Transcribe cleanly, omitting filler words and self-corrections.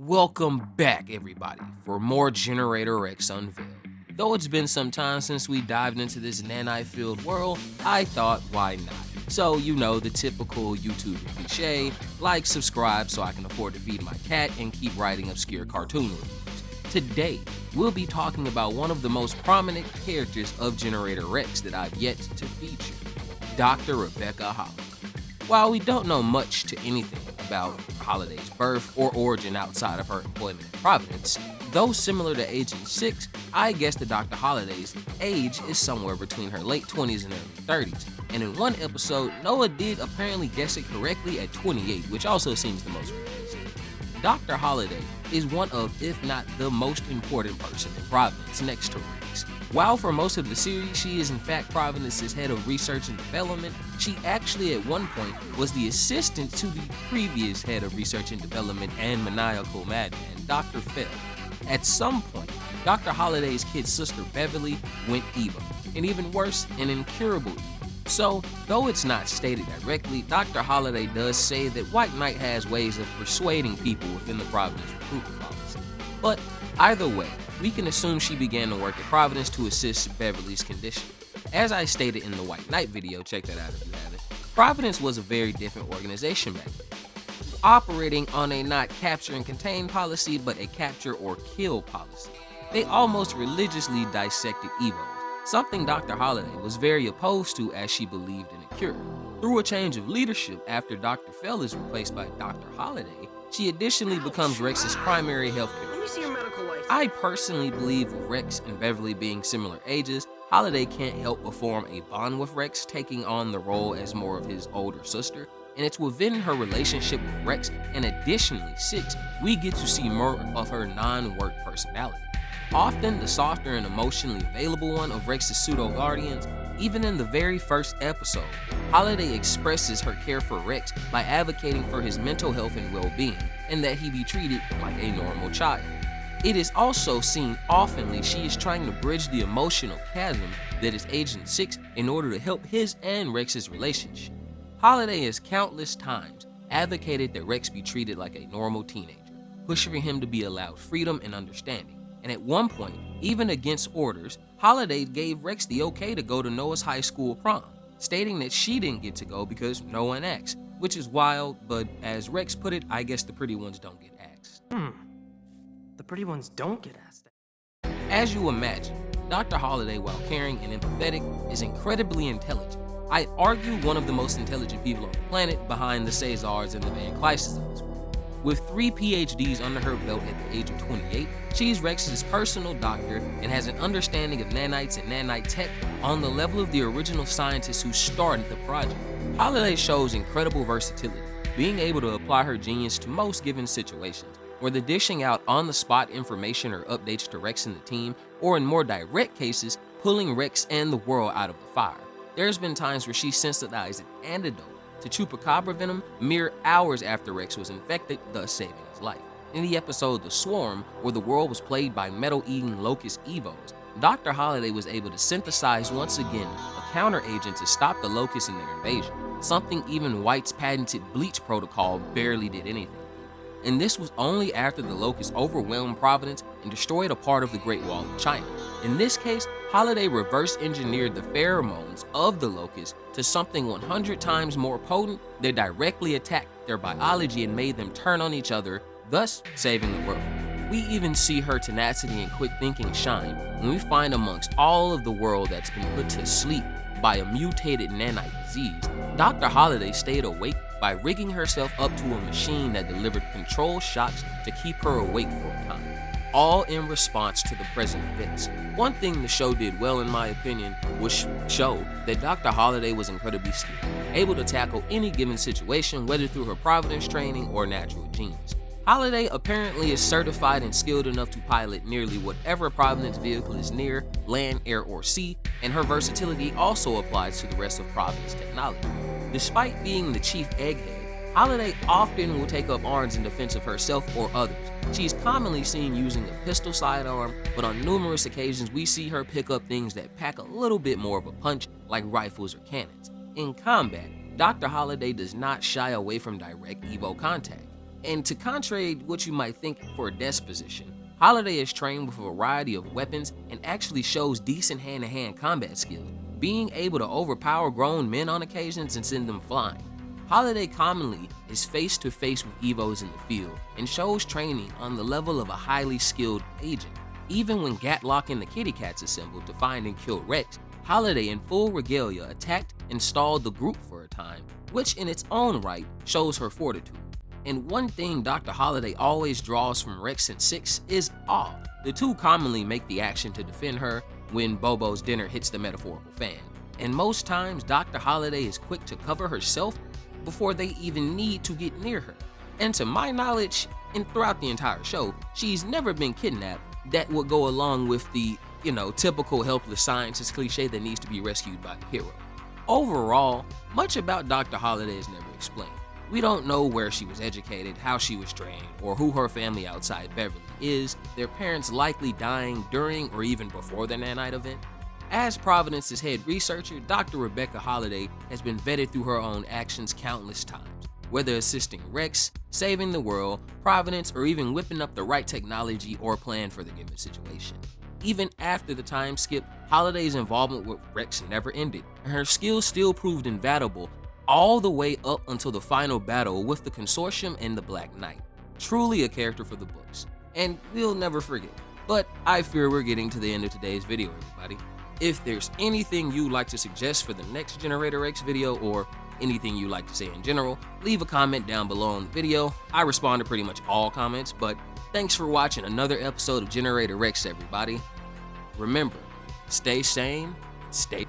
Welcome back, everybody, for more Generator X Unveiled. Though it's been some time since we dived into this nanite-filled world, I thought, why not? So, the typical YouTube cliche, like, subscribe so I can afford to feed my cat and keep writing obscure cartoon reviews. Today, we'll be talking about one of the most prominent characters of Generator X that I've yet to feature, Dr. Rebecca Holiday. While we don't know much to anything about Holiday's birth or origin outside of her employment in Providence, though similar to Agent 6, I guess that Dr. Holiday's age is somewhere between her late 20s and early 30s, and in one episode, Noah did apparently guess it correctly at 28, which also seems the most realistic. Dr. Holiday is one of, if not the most important person in Providence next to Rex. While for most of the series she is in fact Providence's head of research and development, she actually at one point was the assistant to the previous head of research and development and maniacal madman, Dr. Fell. At some point, Dr. Holiday's kid sister Beverly went evil, and even worse, an incurable evil. So, though it's not stated directly, Dr. Holiday does say that White Knight has ways of persuading people within the Providence recruitment policy. But either way, we can assume she began to work at Providence to assist Beverly's condition. As I stated in the White Knight video, check that out if you haven't, Providence was a very different organization back then, operating on a not capture and contain policy, but a capture or kill policy. They almost religiously dissected evils, something Dr. Holiday was very opposed to as she believed in a cure. Through a change of leadership after Dr. Fell is replaced by Dr. Holiday, she additionally becomes Rex's primary healthcare. Let me see your medical license. I personally believe with Rex and Beverly being similar ages, Holiday can't help but form a bond with Rex, taking on the role as more of his older sister, and it's within her relationship with Rex and additionally 6, we get to see more of her non-work personality. Often the softer and emotionally available one of Rex's pseudo-guardians, even in the very first episode, Holiday expresses her care for Rex by advocating for his mental health and well-being, and that he be treated like a normal child. It is also seen oftenly she is trying to bridge the emotional chasm that is Agent 6 in order to help his and Rex's relationship. Holiday has countless times advocated that Rex be treated like a normal teenager, pushing for him to be allowed freedom and understanding. And at one point, even against orders, Holiday gave Rex the okay to go to Noah's high school prom, stating that she didn't get to go because no one asked, which is wild, but as Rex put it, I guess the pretty ones don't get asked. The pretty ones don't get asked. As you imagine, Dr. Holiday, while caring and empathetic, is incredibly intelligent. I'd argue one of the most intelligent people on the planet behind the Cesars and the Van Clyses of this world. With 3 PhDs under her belt at the age of 28, she's Rex's personal doctor and has an understanding of nanites and nanite tech on the level of the original scientists who started the project. Holiday shows incredible versatility, being able to apply her genius to most given situations, whether dishing out on-the-spot information or updates to Rex and the team, or in more direct cases, pulling Rex and the world out of the fire. There's been times where she synthesized an antidote to chupacabra venom mere hours after Rex was infected, thus saving his life. In the episode The Swarm, where the world was plagued by metal-eating locust evos, Dr. Holiday was able to synthesize once again a counter-agent to stop the locusts in their invasion, something even White's patented bleach protocol barely did anything. And this was only after the locusts overwhelmed Providence and destroyed a part of the Great Wall of China. In this case, Holiday reverse-engineered the pheromones of the locusts to something 100 times more potent that directly attacked their biology and made them turn on each other, thus saving the world. We even see her tenacity and quick thinking shine when we find amongst all of the world that's been put to sleep by a mutated nanite disease, Dr. Holiday stayed awake by rigging herself up to a machine that delivered controlled shocks to keep her awake for a time, all in response to the present events. One thing the show did well, in my opinion, was show that Dr. Holiday was incredibly skilled, able to tackle any given situation, whether through her Providence training or natural genes. Holiday apparently is certified and skilled enough to pilot nearly whatever Providence vehicle is near, land, air, or sea, and her versatility also applies to the rest of Providence technology. Despite being the chief egghead, Holiday often will take up arms in defense of herself or others. She is commonly seen using a pistol sidearm, but on numerous occasions we see her pick up things that pack a little bit more of a punch, like rifles or cannons. In combat, Dr. Holiday does not shy away from direct Evo contact. And to contrary what you might think for a desk position, Holiday is trained with a variety of weapons and actually shows decent hand-to-hand combat skills, being able to overpower grown men on occasions and send them flying. Holiday commonly is face to face with Evos in the field and shows training on the level of a highly skilled agent. Even when Gatlock and the Kitty Cats assembled to find and kill Rex, Holiday in full regalia attacked and stalled the group for a time, which in its own right shows her fortitude. And one thing Dr. Holiday always draws from Rex and Six is awe. The two commonly make the action to defend her when Bobo's dinner hits the metaphorical fan. And most times, Dr. Holiday is quick to cover herself before they even need to get near her. And to my knowledge, and throughout the entire show, she's never been kidnapped. That would go along with the, typical helpless scientist cliche that needs to be rescued by the hero. Overall, much about Dr. Holiday is never explained. We don't know where she was educated, how she was trained, or who her family outside Beverly is, their parents likely dying during or even before the nanite event. As Providence's head researcher, Dr. Rebecca Holiday has been vetted through her own actions countless times, whether assisting Rex, saving the world, Providence, or even whipping up the right technology or plan for the given situation. Even after the time skip, Holiday's involvement with Rex never ended, and her skills still proved invaluable all the way up until the final battle with the Consortium and the Black Knight. Truly a character for the books, and we'll never forget. But I fear we're getting to the end of today's video, everybody. If there's anything you'd like to suggest for the next Generator X video, or anything you'd like to say in general, leave a comment down below on the video. I respond to pretty much all comments, but thanks for watching another episode of Generator X, everybody. Remember, stay sane, stay